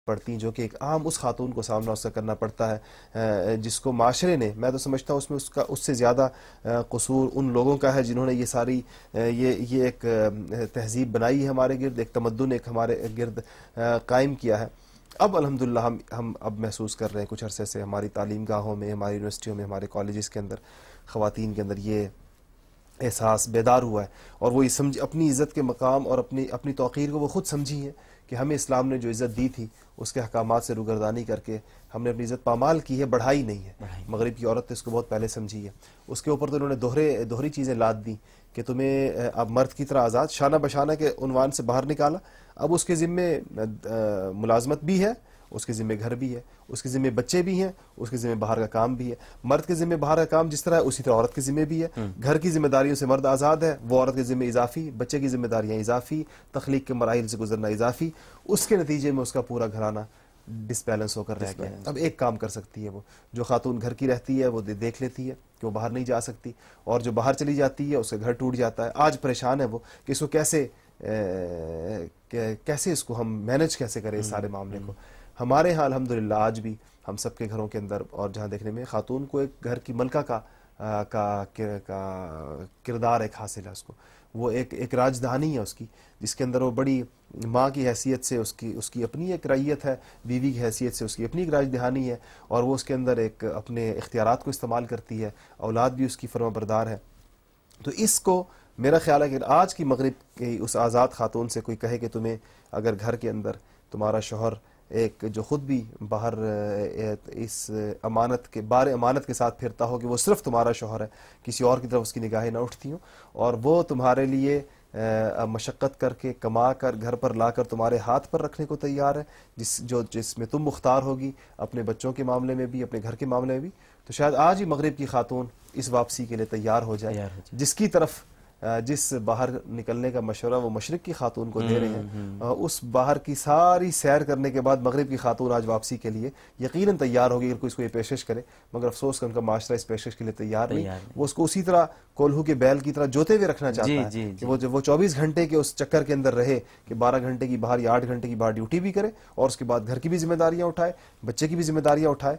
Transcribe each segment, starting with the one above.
پڑتی ہیں، جو کہ ایک عام اس خاتون کو سامنا اس کا کرنا پڑتا ہے، جس کو معاشرے نے، میں تو سمجھتا ہوں اس سے زیادہ قصور ان لوگوں کا ہے جنہوں نے یہ ساری یہ ایک تہذیب بنائی ہے ہمارے گرد، ایک تمدن ایک ہمارے گرد قائم کیا ہے۔ اب الحمدللہ ہم اب محسوس کر رہے ہیں کچھ عرصے سے ہماری تعلیم گاہوں میں، ہماری یونیورسٹیوں میں، ہمارے کالجز کے اندر خواتین کے اندر یہ احساس بیدار ہوا ہے، اور وہ یہ سمجھ اپنی عزت کے مقام اور اپنی توقیر کو وہ خود سمجھی ہیں کہ ہمیں اسلام نے جو عزت دی تھی اس کے احکامات سے روگردانی کر کے ہم نے اپنی عزت پامال کی ہے، بڑھائی نہیں ہے۔ مغرب کی عورت نے اس کو بہت پہلے سمجھی ہے، اس کے اوپر تو انہوں نے دوہری چیزیں لاد دی کہ تمہیں اب مرد کی طرح آزاد شانہ بشانہ کے عنوان سے باہر نکالا، اب اس کے ذمے ملازمت بھی ہے، اس کے ذمہ گھر بھی ہے، اس کے ذمہ بچے بھی ہیں، اس کے ذمہ باہر کا کام بھی ہے۔ مرد کے ذمہ باہر کا کام جس طرح ہے اسی طرح عورت کے ذمہ بھی ہے، گھر کی ذمہ داریوں سے مرد آزاد ہے، وہ عورت کے ذمہ اضافی، بچے کی ذمہ داریاں اضافی، تخلیق کے مراحل سے گزرنا اضافی، اس کے نتیجے میں اس کا پورا گھرانہ ڈس بیلنس ہو کر رہ گیا ہے۔ اب ایک کام کر سکتی ہے وہ، جو خاتون گھر کی رہتی ہے وہ دیکھ لیتی ہے کہ وہ باہر نہیں جا سکتی، اور جو باہر چلی جاتی ہے اس کا گھر ٹوٹ جاتا ہے۔ آج پریشان ہے وہ کہ اس کو کیسے اس کو ہم مینج کیسے کریں اس سارے معاملے کو۔ ہمارے ہاں الحمدللہ آج بھی ہم سب کے گھروں کے اندر اور جہاں دیکھنے میں خاتون کو ایک گھر کی ملکہ کا کردار ایک حاصل ہے، اس کو وہ ایک راجدھانی ہے اس کی، جس کے اندر وہ بڑی ماں کی حیثیت سے اس کی اپنی ایک رعیت ہے، بیوی کی حیثیت سے اس کی اپنی ایک راجدھانی ہے، اور وہ اس کے اندر ایک اپنے اختیارات کو استعمال کرتی ہے، اولاد بھی اس کی فرما بردار ہے۔ تو اس کو میرا خیال ہے کہ آج کی مغرب کی اس آزاد خاتون سے کوئی کہے کہ تمہیں اگر گھر کے اندر تمہارا شوہر ایک جو خود بھی باہر اس امانت کے ساتھ پھرتا ہو کہ وہ صرف تمہارا شوہر ہے، کسی اور کی طرف اس کی نگاہیں نہ اٹھتی ہوں، اور وہ تمہارے لیے مشقت کر کے کما کر گھر پر لا کر تمہارے ہاتھ پر رکھنے کو تیار ہے، جس میں تم مختار ہوگی اپنے بچوں کے معاملے میں بھی، اپنے گھر کے معاملے میں بھی، تو شاید آج ہی مغرب کی خاتون اس واپسی کے لیے تیار ہو جائے، جس کی طرف جس باہر نکلنے کا مشورہ وہ مشرق کی خاتون کو دے رہے ہیں، اس باہر کی ساری سیر کرنے کے بعد مغرب کی خاتون آج واپسی کے لیے یقیناً تیار ہوگی اگر کوئی اس کو یہ پیشکش کرے، مگر افسوس کہ ان کا معاشرہ اس پیشکش کے لیے تیار نہیں، وہ اس کو اسی طرح کولہو کے بیل کی طرح جوتے ہوئے رکھنا چاہتا ہے کہ وہ 24 گھنٹے کے اس چکر کے اندر رہے کہ 12 گھنٹے کی باہر یا 8 گھنٹے کی باہر ڈیوٹی بھی کرے، اور اس کے بعد گھر کی بھی ذمہ داریاں اٹھائے، بچے کی بھی ذمہ داریاں اٹھائے۔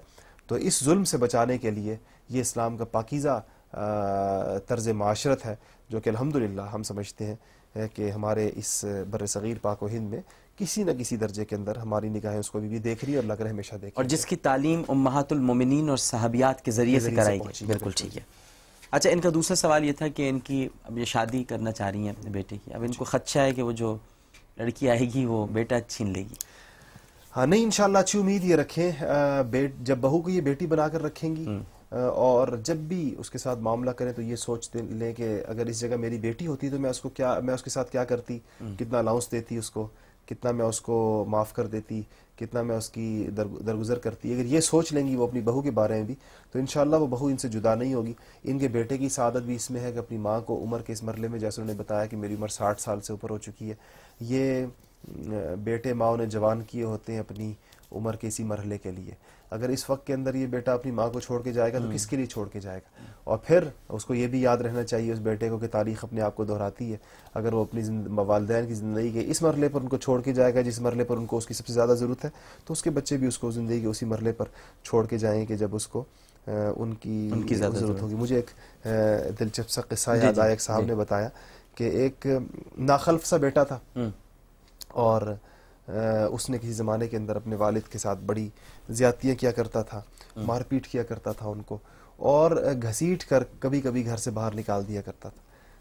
تو اس ظلم سے بچانے کے لیے یہ اسلام کا پاکیزہ طرز معاشرت ہے، جو کہ الحمدللہ ہم سمجھتے ہیں کہ ہمارے اس بر صغیر پاک و ہند میں کسی نہ کسی درجے کے اندر ہماری نگاہیں اس کو بھی دیکھ رہی اور لگ رہے ہمیشہ دیکھ رہی، اور جس کی تعلیم امہات المومنین اور صحابیات کے ذریعے سے کرائی گئی۔ بالکل ٹھیک ہے۔ اچھا، ان کا دوسرا سوال یہ تھا کہ ان کی اب یہ شادی کرنا چاہ رہی ہیں اپنے بیٹے کی، اب ان کو خدشہ ہے کہ وہ جو لڑکی آئے گی وہ بیٹا چھین لے گی۔ ہاں نہیں، انشاءاللہ اچھی امید یہ رکھیں، جب بہو کو یہ بیٹی بنا کر رکھیں گی اور جب بھی اس کے ساتھ معاملہ کریں تو یہ سوچ لیں کہ اگر اس جگہ میری بیٹی ہوتی تو میں اس کے ساتھ کیا کرتی، کتنا الاؤنس دیتی اس کو، کتنا میں اس کو معاف کر دیتی، کتنا میں اس کی درگزر کرتی۔ اگر یہ سوچ لیں گی وہ اپنی بہو کے بارے میں بھی تو انشاءاللہ وہ بہو ان سے جدا نہیں ہوگی۔ ان کے بیٹے کی سعادت بھی اس میں ہے کہ اپنی ماں کو عمر کے اس مرحلے میں، جیسے انہوں نے بتایا کہ میری عمر 60 سال سے اوپر ہو چکی ہے، یہ بیٹے ماں نے جوان کیے ہوتے ہیں اپنی عمر کے اسی مرحلے کے لیے۔ اگر اس وقت کے اندر یہ بیٹا اپنی ماں کو چھوڑ کے جائے گا تو کس کے لیے چھوڑ کے جائے گا؟ اور پھر اس کو یہ بھی یاد رہنا چاہیے اس بیٹے کو کہ تاریخ اپنے آپ کو دہراتی ہے، اگر وہ اپنی والدین کی زندگی کے اس مرحلے پر ان کو چھوڑ کے جائے گا جس مرحلے پر ان کو اس کی سب سے زیادہ ضرورت ہے، تو اس کے بچے بھی اس کو زندگی کے اسی مرحلے پر چھوڑ کے جائیں کہ جب اس کو ان کی ضرورت ہوگی۔ مجھے ایک دلچسپ سا قصہ یاد آیا، ایک صاحب نے بتایا کہ ایک ناخلف سا بیٹا تھا، اور اس نے کسی زمانے کے اندر اپنے والد کے ساتھ بڑی زیادتیاں کیا کرتا تھا، مار پیٹ کیا کرتا تھا ان کو، اور گھسیٹ کر کبھی کبھی گھر سے باہر نکال دیا کرتا تھا۔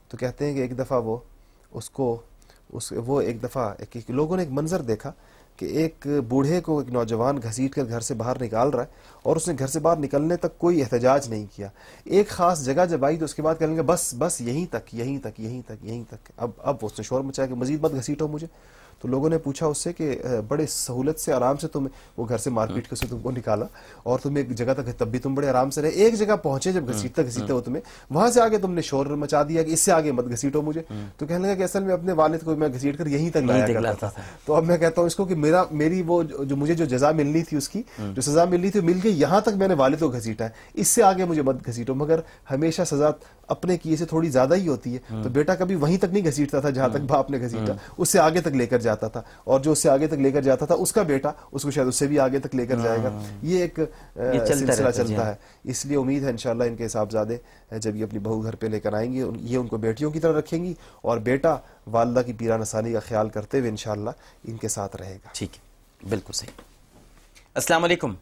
تو کہتے ہیں کہ ایک دفعہ لوگوں نے ایک منظر دیکھا کہ ایک بوڑھے کو ایک نوجوان گھسیٹ کر گھر سے باہر نکال رہا ہے، اور اس نے گھر سے باہر نکلنے تک کوئی احتجاج نہیں کیا، ایک خاص جگہ جب آئی تو اس کے بعد کہنے لگا بس یہیں تک، اب اس نے شور مچایا کہ مزید مت گھسیٹو مجھے۔ تو لوگوں نے پوچھا اس سے کہ بڑے سہولت سے آرام سے تم وہ گھر سے مار پیٹ کے تم کو نکالا اور تم ایک جگہ تک تب بھی تم بڑے آرام سے رہے، ایک جگہ پہنچے جب گھسیٹتے ہو تمہیں، وہاں سے آگے تم نے شور مچا دیا کہ اس سے آگے مت گھسیٹو مجھے۔ تو کہنے لگا کہ اصل میں اپنے والد کو میں گھسیٹ کر یہیں تک لایا کرتا تھا، تو اب میں کہتا ہوں اس کو کہ میری وہ جو مجھے جو جزا ملنی تھی، اس کی جو سزا ملنی تھی مل گئی، یہاں تک میں نے والد کو گھسیٹا ہے، اس سے آگے مجھے مت گھسیٹو۔ مگر ہمیشہ سزا اپنے کیے سے تھوڑی زیادہ ہی ہوتی ہے، تو بیٹا کبھی وہیں تک نہیں گھسیٹتا تھا جہاں تک باپ نے گھسیٹا، اس سے آگے تک لے کر جاتا تھا اور جو اس سے آگے تک لے کر جاتا تھا اس کا بیٹا اس کو شاید اس سے بھی آگے تک لے کر جائے گا. یہ ایک سلسلہ چلتا ہے. اس لیے امید ہے انشاءاللہ ان کے صاحبزادے جب یہ اپنی بہو گھر پہ لے کر آئیں گے یہ ان کو بیٹیوں کی طرح رکھیں گی اور بیٹا والدہ کی پیران ثانی کا خیال کرتے ہوئے انشاءاللہ ان کے ساتھ رہے گا. ٹھیک ہے, بالکل صحیح. السلام علیکم.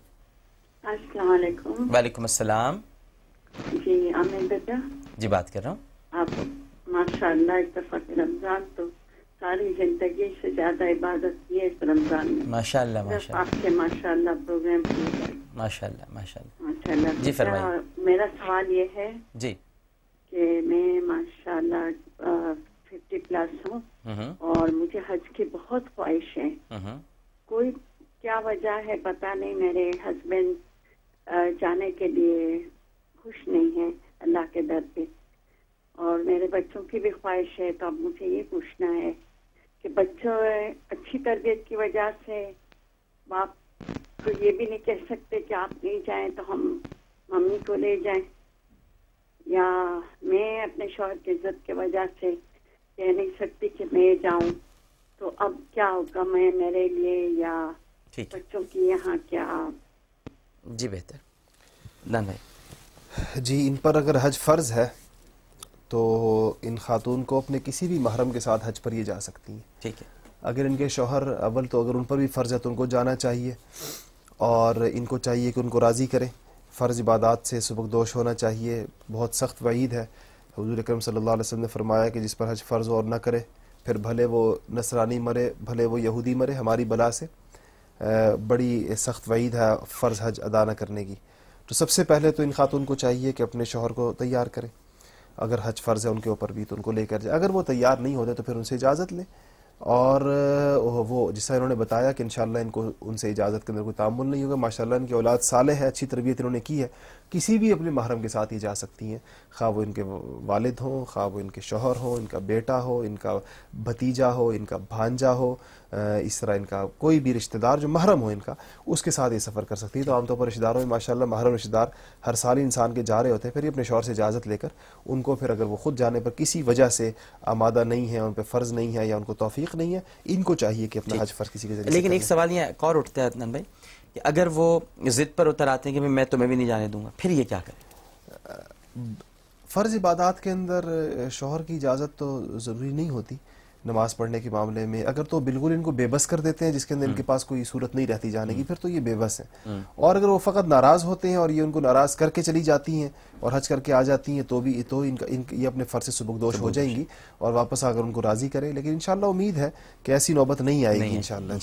السلام علیکم. وعلیکم السلام. جی عامر بیٹا جی بات کر رہا ہوں. آپ ماشاءاللہ اتفاق رمضان تو ساری زندگی سے زیادہ عبادت کی ہے اس رمضان میں. ماشاءاللہ صرف آپ کے ماشاءاللہ پروگرام کیے. ماشاءاللہ ماشاءاللہ ماشاءاللہ. جی فرمائیے. میرا سوال یہ ہے جی کہ میں ماشاءاللہ 50+ ہوں اور مجھے حج کی بہت خواہش ہے. کوئی کیا وجہ ہے پتہ نہیں, میرے ہسبینڈ جانے کے لیے خوش نہیں ہے اللہ کے در پہ اور میرے بچوں کی بھی خواہش ہے. تو اب مجھے یہ پوچھنا ہے کہ بچوں اچھی تربیت کی وجہ سے باپ کو یہ بھی نہیں کہہ سکتے کہ آپ نہیں جائیں تو ہم ممی کو لے جائیں, یا میں اپنے شوہر کی عزت کی وجہ سے کہہ نہیں سکتی کہ میں جاؤں. تو اب کیا حکم ہے میرے لیے یا بچوں کی یہاں کیا؟ جی بہتر. نان بھائی. جی ان پر اگر حج فرض ہے تو ان خاتون کو اپنے کسی بھی محرم کے ساتھ حج پر یہ جا سکتی ہیں. ٹھیک ہے. اگر ان کے شوہر اول تو اگر ان پر بھی فرض ہے تو ان کو جانا چاہیے اور ان کو چاہیے کہ ان کو راضی کریں. فرض عبادات سے سبکدوش ہونا چاہیے. بہت سخت وعید ہے. حضور اکرم صلی اللہ علیہ وسلم نے فرمایا کہ جس پر حج فرض اور نہ کرے پھر بھلے وہ نصرانی مرے بھلے وہ یہودی مرے, ہماری بلا سے بڑی سخت وعید ہے فرض حج ادا نہ کرنے کی. تو سب سے پہلے تو ان خاتون کو چاہیے کہ اپنے شوہر کو تیار کریں. اگر حج فرض ہے ان کے اوپر بھی تو ان کو لے کر جائے. اگر وہ تیار نہیں ہوتے تو پھر ان سے اجازت لیں اور وہ جس طرح انہوں نے بتایا کہ انشاءاللہ ان کو ان سے اجازت کے اندر کوئی تعامل نہیں ہوگا. ماشاءاللہ ان کی اولاد صالح ہے, اچھی تربیت انہوں نے کی ہے. کسی بھی اپنے محرم کے ساتھ یہ جا سکتی ہیں, خواہ وہ ان کے والد ہوں, خواہ وہ ان کے شوہر ہوں, ان کا بیٹا ہو, ان کا بھتیجا ہو, ان کا بھانجا ہو, اس طرح ان کا کوئی بھی رشتہ دار جو محرم ہو ان کا, اس کے ساتھ یہ سفر کر سکتی ہے. تو عام طور پر رشتہ داروں میں ماشاءاللہ محرم رشتہ دار ہر سال انسان کے جا رہے ہوتے ہیں. پھر یہ اپنے شوہر سے اجازت لے کر ان کو پھر اگر وہ خود جانے پر کسی وجہ سے آمادہ نہیں ہے, ان پہ فرض نہیں ہے یا ان کو توفیق نہیں ہے, ان کو چاہیے کہ اپنا حج فرض کسی کے ذریعے. لیکن ایک سوال یہ ایک اور اٹھتا ہے عدنان بھائی کہ اگر وہ ضد پر اتر آتے ہیں کہ میں تمہیں بھی نہیں جانے دوں گا, پھر یہ کیا کریں؟ فرض عبادات کے اندر شوہر کی اجازت تو ضروری نہیں ہوتی نماز پڑھنے کے معاملے میں. اگر تو بالکل ان کو بے بس کر دیتے ہیں جس کے اندر ان کے پاس کوئی صورت نہیں رہتی جانے کی, پھر تو یہ بے بس ہیں. اور اگر وہ فقط ناراض ہوتے ہیں اور یہ ان کو ناراض کر کے چلی جاتی ہیں اور حج کر کے آ جاتی ہیں تو بھی تو یہ اپنے فرض سے سبکدوش ہو جائیں گی اور واپس اگر ان کو راضی کرے. لیکن انشاءاللہ امید ہے کہ ایسی نوبت نہیں آئے گی انشاءاللہ.